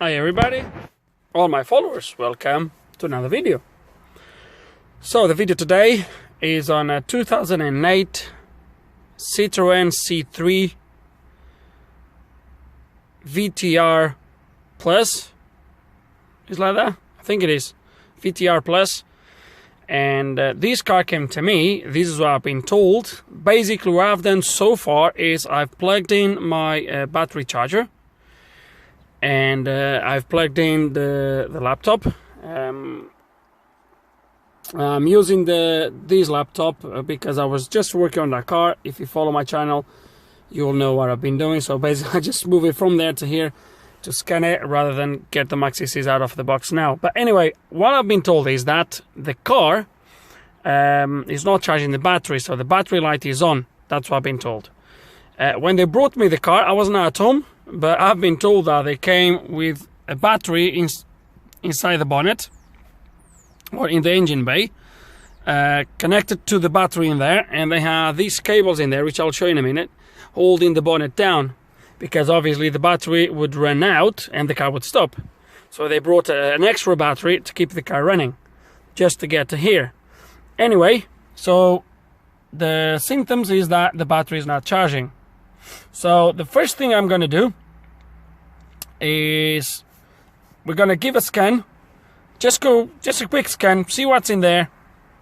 Hi everybody, all my followers, welcome to another video. So the video today is on a 2008 Citroen C3 VTR Plus. Is like that? I think it is VTR Plus. And this car came to me. This is what I've been told. Basically what I've done so far is I've plugged in my battery charger, and I've plugged in the laptop. I'm using this laptop because I was just working on that car. If you follow my channel, you'll know what I've been doing. So basically I just move it from there to here to scan it rather than get the Maxi out of the box now. But anyway, what I've been told is that the car is not charging the battery, so the battery light is on. That's what I've been told. When they brought me the car, I wasn't at home, but I've been told that they came with a battery inside the bonnet or in the engine bay, connected to the battery in there, and they have these cables in there, which I'll show you in a minute, holding the bonnet down, because obviously the battery would run out and the car would stop. So they brought an extra battery to keep the car running, just to get to here. Anyway, so the symptoms is that the battery is not charging. So the first thing I'm going to do is we're going to give a scan. Just a quick scan, see what's in there.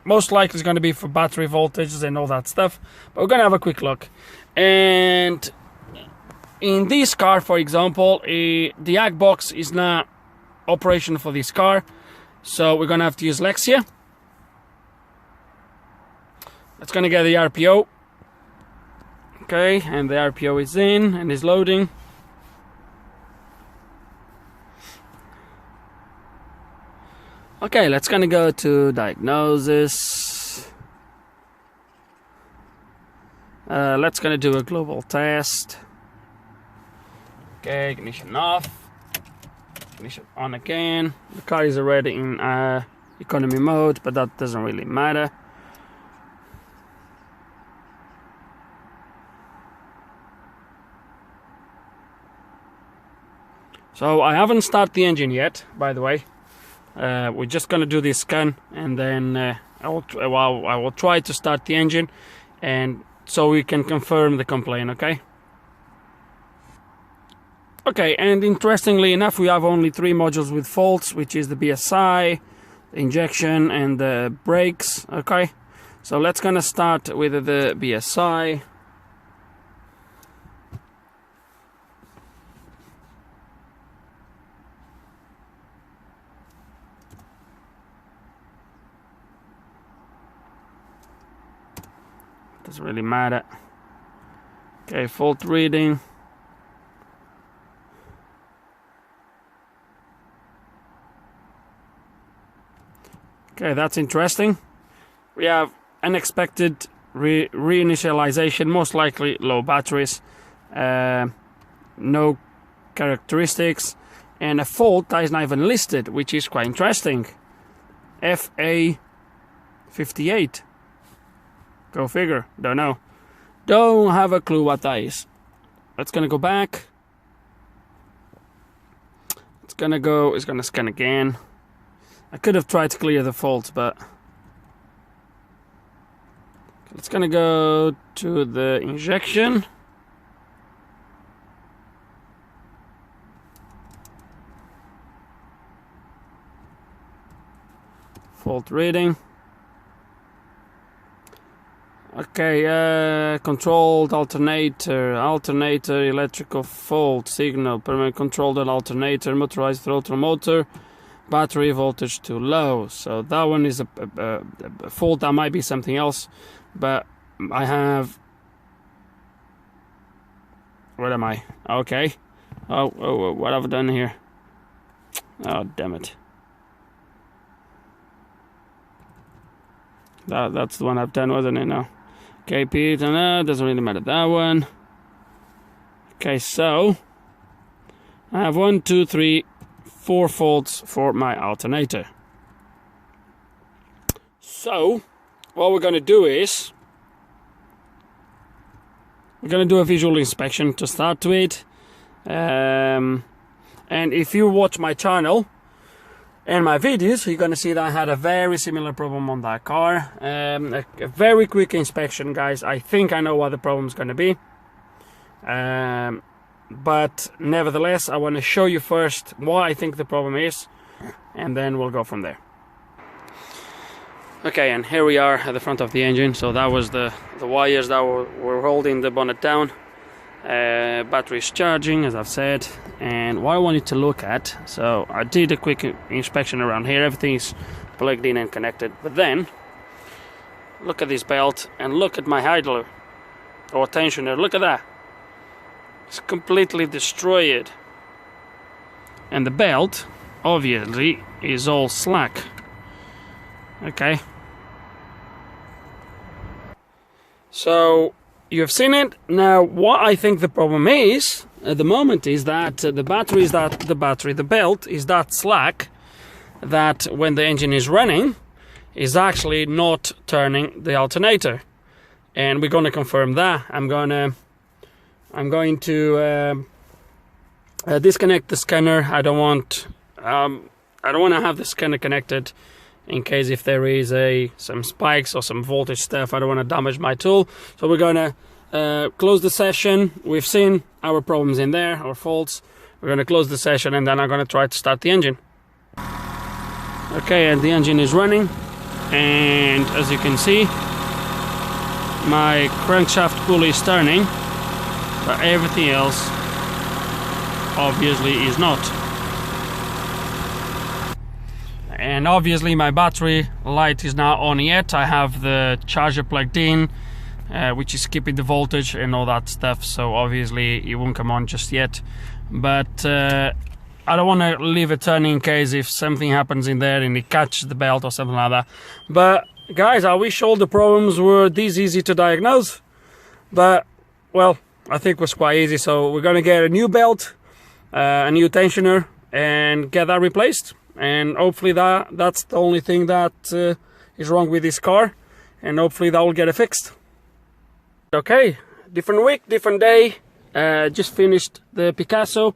Most likely it's going to be for battery voltages and all that stuff, but we're going to have a quick look. And in this car, for example, the ag box is not operational for this car, so we're going to have to use Lexia. It's going to get the RPO. Okay, and the RPO is in and is loading. Okay, let's gonna go to diagnosis. Let's gonna do a global test. Okay, ignition off. Ignition on again. The car is already in economy mode, but that doesn't really matter. So I haven't started the engine yet, by the way. We're just gonna do this scan, and then I will try to start the engine, and so we can confirm the complaint. Okay, and interestingly enough, we have only 3 modules with faults, which is the BSI, the injection, and the brakes. Okay, so let's gonna start with the BSI. Doesn't really matter. Okay, fault reading. Okay, that's interesting. We have unexpected reinitialization, most likely low batteries, no characteristics, and a fault that is not even listed, which is quite interesting. FA58. Go figure. Don't know. Don't have a clue what that is. It's gonna go back. It's gonna scan again. I could have tried to clear the faults, but it's gonna go to the injection. Fault reading. Okay, controlled alternator, electrical fault, signal, permanent controlled alternator, motorized throttle motor, battery voltage too low. So that one is a fault. That might be something else, but I have, where am I? Okay. Oh, what have I done here? Oh, damn it. That's the one I've done, wasn't it? Now. Okay, Peter, no, doesn't really matter, that one. Okay, so I have 1, 2, 3, 4 faults for my alternator. So what we're going to do is we're going to do a visual inspection to start with. And if you watch my channel and my videos, you're gonna see that I had a very similar problem on that car. A very quick inspection, guys. I think I know what the problem's gonna be. But nevertheless, I want to show you first what I think the problem is, and then we'll go from there. Okay, and here we are at the front of the engine. So that was the wires that were holding the bonnet down. Battery is charging, as I've said, and what I wanted to look at, so I did a quick inspection around here. Everything's plugged in and connected, but then look at this belt and look at my idler or tensioner. Look at that, it's completely destroyed, and the belt obviously is all slack. Okay, so you've seen it. Now, what I think the problem is at the moment is that the belt is that slack that when the engine is running is actually not turning the alternator, and we're going to confirm that. I'm going to disconnect the scanner. I don't want to have the scanner connected in case if there is some spikes or some voltage stuff. I don't want to damage my tool. So we're going to close the session. We've seen our problems in there, our faults. We're going to close the session, and then I'm going to try to start the engine. Okay, and the engine is running, and as you can see, my crankshaft pulley is turning, but everything else obviously is not. And obviously my battery light is not on yet. I have the charger plugged in, which is keeping the voltage and all that stuff, so obviously it won't come on just yet. But I don't want to leave it turning in case if something happens in there and it catches the belt or something like that. But guys, I wish all the problems were this easy to diagnose, but well, I think it was quite easy. So we're gonna get a new belt, a new tensioner, and get that replaced. And hopefully that's the only thing that is wrong with this car, and hopefully that will get it fixed. Okay, different week, different day. Just finished the Picasso.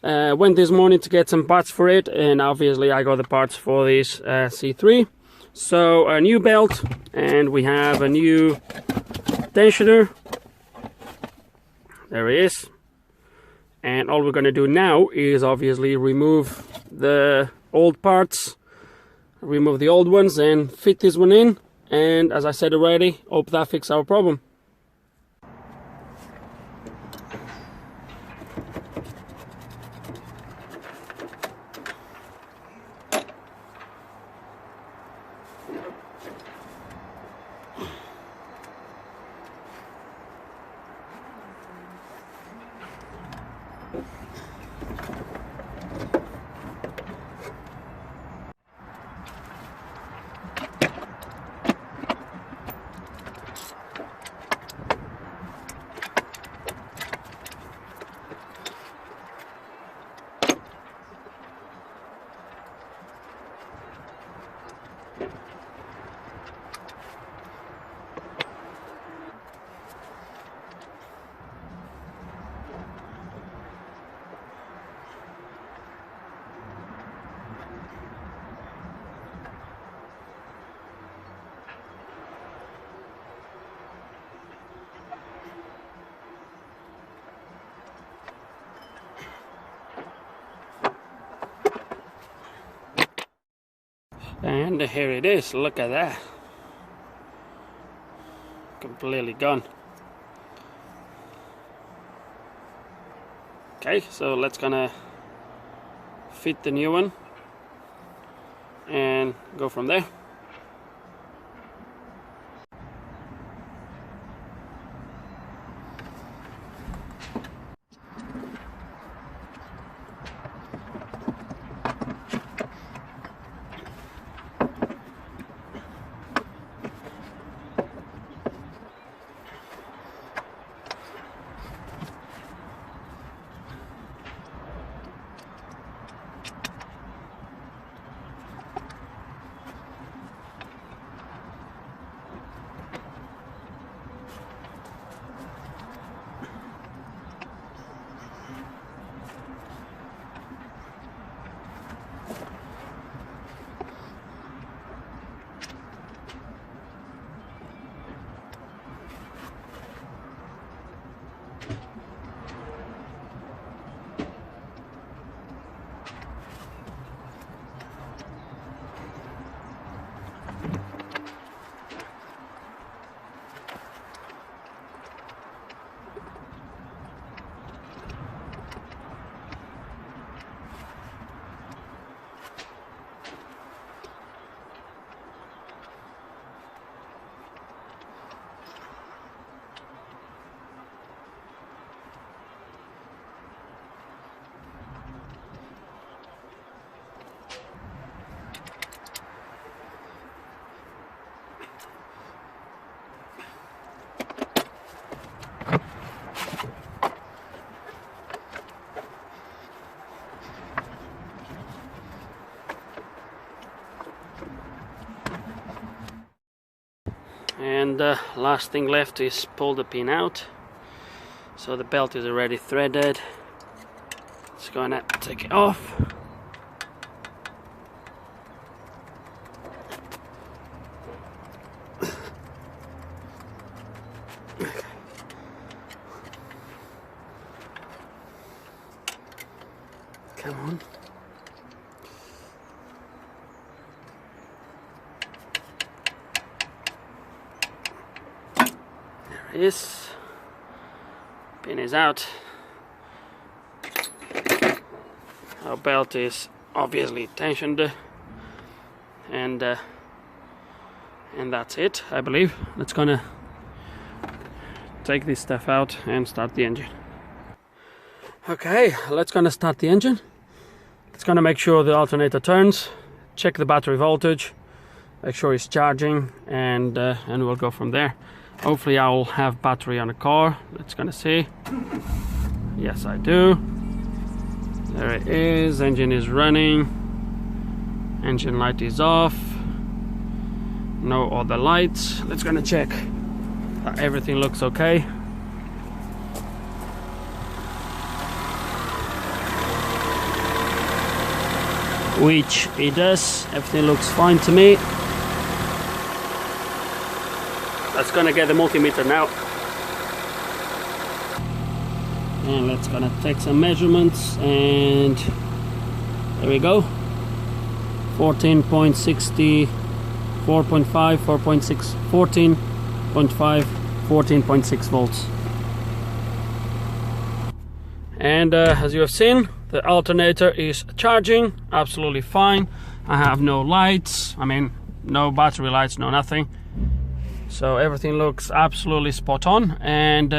Went this morning to get some parts for it, and obviously I got the parts for this C3. So a new belt, and we have a new tensioner. There it is. And all we're going to do now is obviously remove the old parts, remove the old ones, and fit this one in. And as I said already, hope that fixes our problem. And here it is, look at that. Completely gone. Okay, so let's gonna fit the new one and go from there. And last thing left is pull the pin out. So the belt is already threaded. It's gonna take it off. Come on. There it is. Pin is out. Our belt is obviously tensioned, and that's it, I believe. Let's gonna take this stuff out and start the engine. Okay, let's gonna start the engine. It's gonna make sure the alternator turns, check the battery voltage, make sure it's charging, and we'll go from there. Hopefully I will have battery on the car. Let's gonna see. Yes, I do. There it is. Engine is running. Engine light is off. No other lights. Let's gonna check that everything looks okay. Which it does. Everything looks fine to me. Let's gonna get the multimeter now. And let's gonna take some measurements, and there we go. 14.60, 4.5, 4.6, 14.5, 14.6 volts. And as you have seen, the alternator is charging absolutely fine. I have no lights, I mean no battery lights, no nothing. So everything looks absolutely spot on, and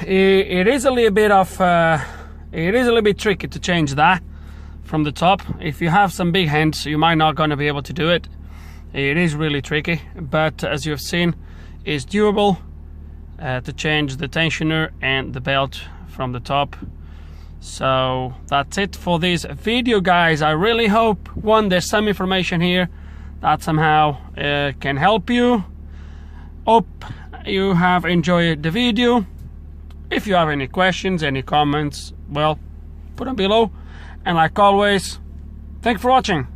it is a little bit tricky to change that from the top. If you have some big hands, you might not gonna be able to do it. It is really tricky, but as you have seen, it's doable to change the tensioner and the belt from the top. So that's it for this video, guys. I really hope there's some information here that somehow can help you. Hope you have enjoyed the video. If you have any questions, any comments, well, put them below. And like always, thanks for watching.